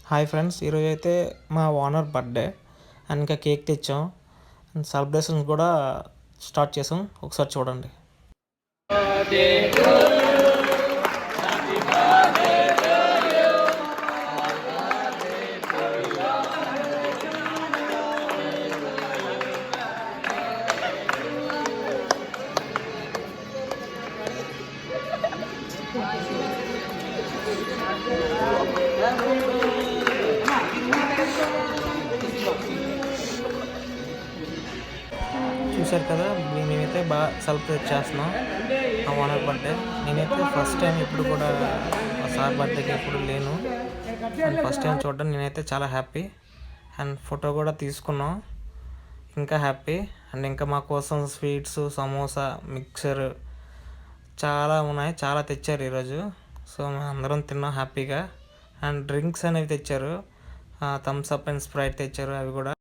Hi friends, ఈరోజు అయితే మా ఓనర్ బర్త్డే అండ్ ఇంకా కేక్ తెచ్చాం అండ్ సెలబ్రేషన్స్ కూడా స్టార్ట్ చేసాం. ఒకసారి చూడండి. చూశారు కదా, మేమైతే బాగా సెలబ్రేట్ చేస్తున్నాం ఆ ఓనర్ బర్త్డే. నేనైతే ఫస్ట్ టైం ఎప్పుడు కూడా సార్ బర్త్డేకి ఎప్పుడు లేను అండ్ ఫస్ట్ టైం చూడడం నేనైతే చాలా హ్యాపీ. అండ్ ఫోటో కూడా తీసుకున్నాం, ఇంకా హ్యాపీ. అండ్ ఇంకా మా కోసం స్వీట్స్, సమోసా, మిక్చర్ చాలా ఉన్నాయి, చాలా తెచ్చారు ఈరోజు. సో మేము అందరం తిన్నాం హ్యాపీగా. అండ్ డ్రింక్స్ అనేవి తెచ్చారు, థమ్స్ అప్ అండ్ స్ప్రైట్ తెచ్చారు, అవి కూడా